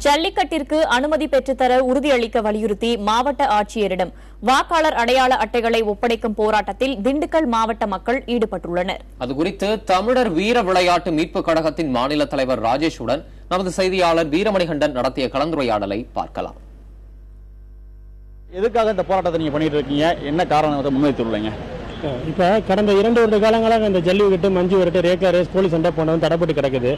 ஜல்லிக்கட்டிற்கு அனுமதி பெற்றுத்தர உறுதியளிக்க வலியுறுத்தி மாவட்ட ஆட்சியரிடம் வாக்காளர் அடையாள அட்டைகளை ஒப்படைக்கும் போராட்டத்தில் திண்டுக்கல் மாவட்ட மக்கள் ஈடுபட்டுள்ளனர். அதுகுறித்து தமிழர் வீர விளையாட்டு மீட்புக் கழகத்தின் மாநில தலைவர் ராஜேஷுடன் நமது செய்தியாளர் வீரமணிகண்டன் நடத்திய கலந்துரையாடலை பார்க்கலாம். எதுக்காக இந்த போராட்டத்தை நீங்க பண்ணிட்டு இருக்கீங்க? என்ன காரணத்தை முன்வைத்துள்ளீங்க? இப்போ கடந்த 2 வருட காலங்களாக இந்த ஜல்லிக்கட்டு, மஞ்சு விரட்டு, ரேக்கா ரேஸ், போலீஸ் சண்டை போனது தடைப்பட்டு கிடக்குது.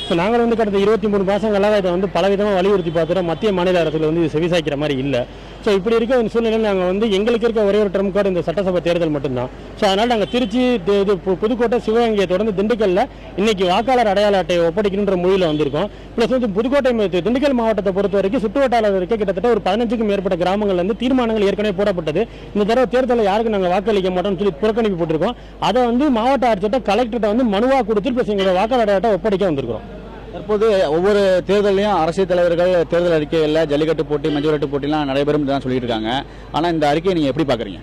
ஸோ நாங்கள் கடந்த 23 மாதங்களாக இதை பலவிதமாக வலியுறுத்தி பார்த்துட்டோம். மத்திய மாநில அரசுகள் இது செவிசாய்க்கிற மாதிரி இல்லை. ஸோ இப்படி இருக்க ஒரு சூழ்நிலையில் நாங்கள் எங்களுக்கு இருக்க ஒரே ஒரு டர்ம் கார்டு இந்த சட்டசபை தேர்தல் மட்டும்தான். ஸோ அதனால் நாங்கள் திருச்சி, புதுக்கோட்டை, சிவகங்கையை தொடர்ந்து திண்டுக்கல்ல இன்னைக்கு வாக்காளர் அடையாள அட்டையை ஒப்படைக்கணுன்ற மொழியில் வந்திருக்கோம். ப்ளஸ் புதுக்கோட்டை, திண்டுக்கல் மாவட்டத்தை பொறுத்த வரைக்கும் சுற்றுவட்டாளர் இருக்க கிட்டத்தட்ட ஒரு 15க்கும் மேற்பட்ட கிராமங்கள்ல தீர்மானங்கள் ஏற்கனவே போடப்பட்டது. இந்த தடவை தேர்தலில் யாருக்கு நாங்கள் வாக்களிக்க மாட்டோம்னு சொல்லி புறக்கணிப்பு போட்டிருக்கோம். அதை மாவட்ட ஆட்சியர்கிட்ட, கலெக்டர்கிட்ட மனுவா கொடுத்து ப்ளஸ் எங்களோட வாக்காளர் அட்டை ஒப்படைக்க வந்திருக்கிறோம். தற்போது ஒவ்வொரு தேர்தலையும் அரசியல் தலைவர்கள் தேர்தல் அறிக்கையில் ஜல்லிக்கட்டு போட்டி, மஞ்சு விரட்டு போட்டிலாம் நடைபெறும் தான் சொல்லிட்டு இருக்காங்க. ஆனால் இந்த அறிக்கையை நீங்க எப்படி பாக்குறீங்க?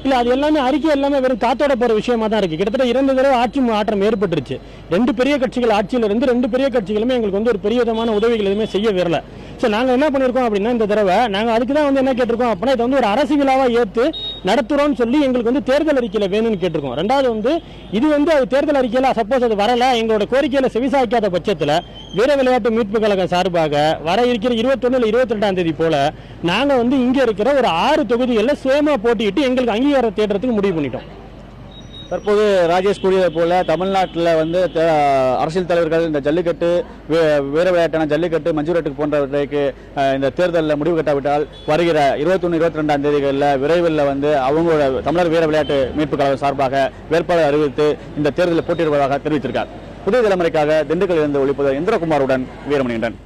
இல்ல, அது எல்லாமே அறிக்கை எல்லாமே வெறும் காத்தோட போற விஷயமா தான் இருக்கு. கிட்டத்தட்ட 2 தடவை ஆட்சி மாற்றம் ஏற்பட்டுருச்சு. 2 பெரிய கட்சிகள் ஆட்சியில் இருந்து 2 பெரிய கட்சிகளுமே எங்களுக்கு ஒரு பெரிய விதமான உதவிகள் எதுவுமே செய்ய வரல. ஸோ நாங்கள் என்ன பண்ணியிருக்கோம் அப்படின்னா, இந்த தடவை நாங்கள் அதுக்கு தான் என்ன கேட்டிருக்கோம் அப்படின்னா, இதை ஒரு அரசு விழாவா ஏற்று நடத்துறோம்னு சொல்லி எங்களுக்கு தேர்தல் அறிக்கையில் வேணும்னு கேட்டிருக்கோம். ரெண்டாவது இது அது தேர்தல் அறிக்கையில் சப்போஸ் அது வரல, எங்களோட கோரிக்கையில செவிசாய்க்காத பட்சத்தில் வீர விளையாட்டு மீட்பு கழகம் சார்பாக வர இருக்கிற 21 22ஆம் தேதி போல நாங்கள் இங்க இருக்கிற ஒரு 6 தொகுதிகளில் சுயமா போட்டியிட்டு எங்களுக்கு அங்கீகாரம் தேடுறதுக்கு முடிவு பண்ணிட்டோம். தற்போது ராஜேஷ் கூறியதை போல தமிழ்நாட்டில் அரசியல் தலைவர்கள் இந்த ஜல்லிக்கட்டு, வீர விளையாட்டான ஜல்லிக்கட்டு, மஞ்சு விரட்டு போன்றவற்றைக்கு இந்த தேர்தலில் முடிவு கட்டாவிட்டால் வருகிற 21 22ஆம் தேதிகளில் விரைவில் அவங்களோட தமிழர் வீர விளையாட்டு மீட்பு கழகம் சார்பாக வேட்பாளர் அறிவித்து இந்த தேர்தலில் போட்டியிடுவதாக தெரிவித்திருக்கார். புதிய தலைமுறைக்காக திண்டுக்கல்லிருந்து ஒளிப்பது இந்திரகுமாருடன் வீரமணிகண்டன்.